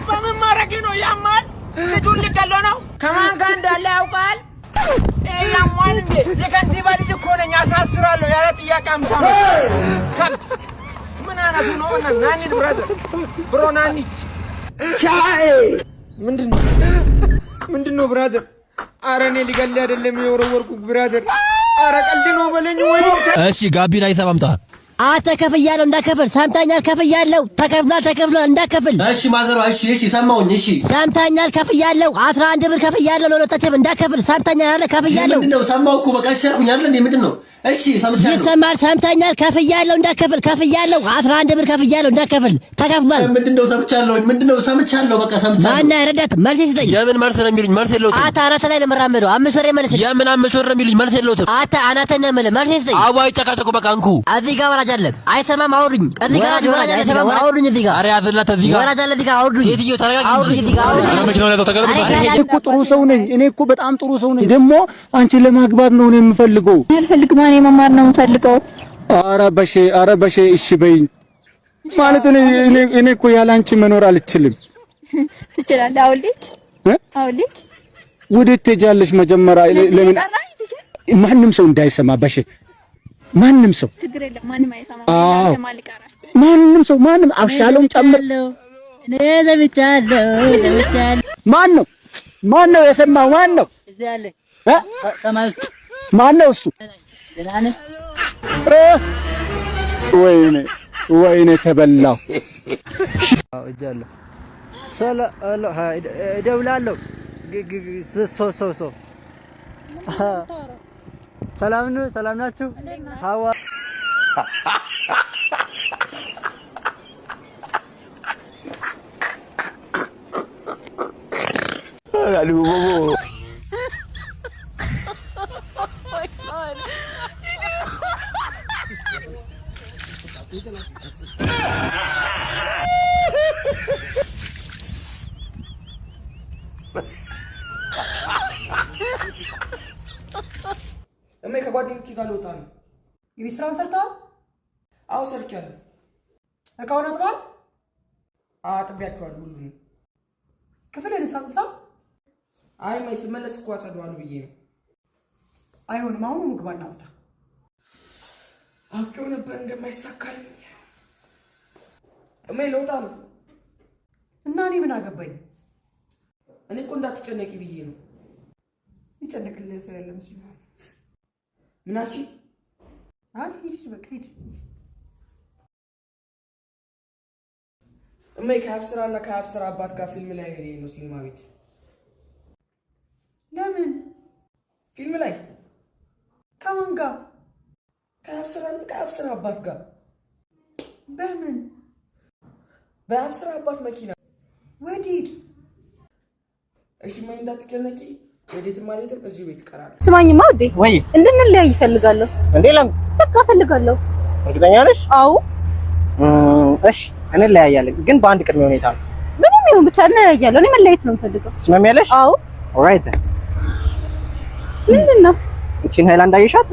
በምን ማረግ ነው ያማል? ልጁን ልገለው ነው? ከማን ጋር እንዳለ ያውቃል? ያማል እንዴ? የከንቲባ ልጅ እኮ ነኝ አሳስራለሁ ያለ ጥያቄ አምሳም ከብት ምን አናቱ ነው? ናኒ ብራዘር ብሮ ናኒ ሻይ ምንድነው ብራዘር? ኧረ እኔ ሊገል አይደለም የወረወርኩ ብራዘር። ኧረ ቀልድ ነው በለኝ ወይ? እሺ ጋቢና ይሰማምጣ አተከፍያለሁ እንዳከፍል ሰምታኛል። ከፍያለሁ ተከፍሏል እንዳከፍል። እሺ ማዘሯ እሺ ሰማውኝ። እሺ ሰምታኛል። ከፍያለሁ 11 ብር ከፍያለሁ። ለሁለታችን እንዳከፍል ሰምታኛል አይደል? ከፍያለሁ። ምንድነው ሰማው እኮ በቃ ሸርኩኝ አይደል እንዴ? ምንድነው? እሺ ሰምቻለሁ። ይሰማል። ሰምታኛል። ከፍያለሁ እንዳከፍል ከፍያለሁ 11 ብር ከፍያለሁ እንዳከፍል ተከፍሏል። ምንድነው ሰምቻለሁ በቃ ሰምቻለሁ። ማና ረዳት መልስ ይሰጠኝ። የምን መልስ ነው የሚሉኝ? መልስ የለውም። አታ አናተ ላይ ለመራመደው 5 ብር መልስ። የምን 5 ብር ነው የሚሉኝ? መልስ የለውም። አታ አናተ ነው መልስ። መልስ ይሰጠኝ። አባይ ጨቃጨቁ በቃ እንኩ። እዚህ ጋር ወራጅ አለ አይሰማም። አውሩኝ። እዚህ ጋር ወራጅ አለ አይሰማም። አውሩኝ። እዚህ ጋር ኧረ ያዝላት። እዚህ ጋር ወራጅ አለ። እዚህ ጋር አውሩኝ። ሴትዮ ተረጋጊ። አውሩኝ። እዚህ ጋር አውሩኝ። መኪናው ላይ ተቀደም። እኔ እኮ ጥሩ ሰው ነኝ። እኔ እኮ በጣም ጥሩ ሰው ነኝ። ደግሞ አንቺን ለማግባት ነው እኔ የምፈልገው። አልፈልግም። እኔ መማር ነው የምፈልገው። ኧረ በሼ እሺ በይኝ። ማለት እኔ እኮ ያለ አንቺ መኖር አልችልም። ትችላለህ። አሁን ልጅ ወዴት ትሄጃለሽ? መጀመሪያ ለምን ማንም ሰው እንዳይሰማ በሼ ማንም ሰው ችግር የለም። ማንም አይሰማም። ማንም ሰው አብሻለውን ጨምር። እኔ ዘብቻለሁ። ማን ነው የሰማው? እዚህ አለ ማን ነው እሱ? ወይኔ ተበላው። እጃለሁ እደውላለሁ። ሰላም ናችሁ? ሀዋ እሜ ከጓደኞቼ ጋር ልወጣ ነው። የቤት ስራውን ሰርተሃል? አዎ ሰርቻለሁ። እቃውን አጥበሃል? አጥቤያቸዋለሁ ሁሉንም። ክፍልህን አጽድተሃል? አይ ማይ ስመለስ እኮ አጸዳዋለሁ ብዬ ነው። አይሆንም፣ አሁን ምግብ እናጽዳ። አውቄው ነበር እንደማይሳካልኝ። እሜ ልወጣ ነው። እና እኔ ምን አገባኝ? እኔ እኮ እንዳትጨነቂ ብዬ ነው። ይጨነቅልህ ሰው የለም ሲሉ ምናቺ ሂድ በቃ ሂድ። እሜ ከአብስራና ከአብስራ አባት ጋር ፊልም ላይ ሄደ ነው ሲኒማ ቤት። ለምን ፊልም ላይ? ከማን ጋር? ከአብስራና ከአብስራ አባት ጋር። በምን? በአብስራ አባት መኪና። ወዴት? እሺ ማይ እንዳትጨነቂ፣ ወዴትም ማለትም እዚሁ ቤት ቀራለሁ። ስማኝማ ውዴ፣ ወይ እንድንለያይ እፈልጋለሁ። እንዴ ለምን? በቃ እፈልጋለሁ። እርግጠኛ ነሽ? አዎ። እሺ እንለያያለን፣ ግን በአንድ ቅድመ ሁኔታ ነው። ምንም ይሁን ብቻ እንለያያለን። እኔ መለያየት ነው የምፈልገው። ትስማሚያለሽ? አዎ። ኦልራይት። ምንድነው? እቺን ሃይላንድ አየሻት?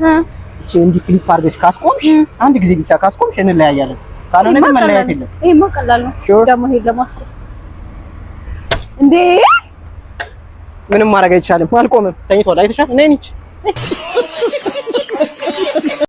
እቺ እንዲህ ፍሊፕ አድርገሽ ካስቆምሽ፣ አንድ ጊዜ ብቻ ካስቆምሽ እንለያያለን። ካልሆነ ግን መለያየት የለም። ይሄማ ቀላል ነው። ደግሞ ሄድ ለማስቆም እንዴ ምንም ማድረግ አይቻልም። አልቆምም። ተኝቷል። አይተሻል? ነኝ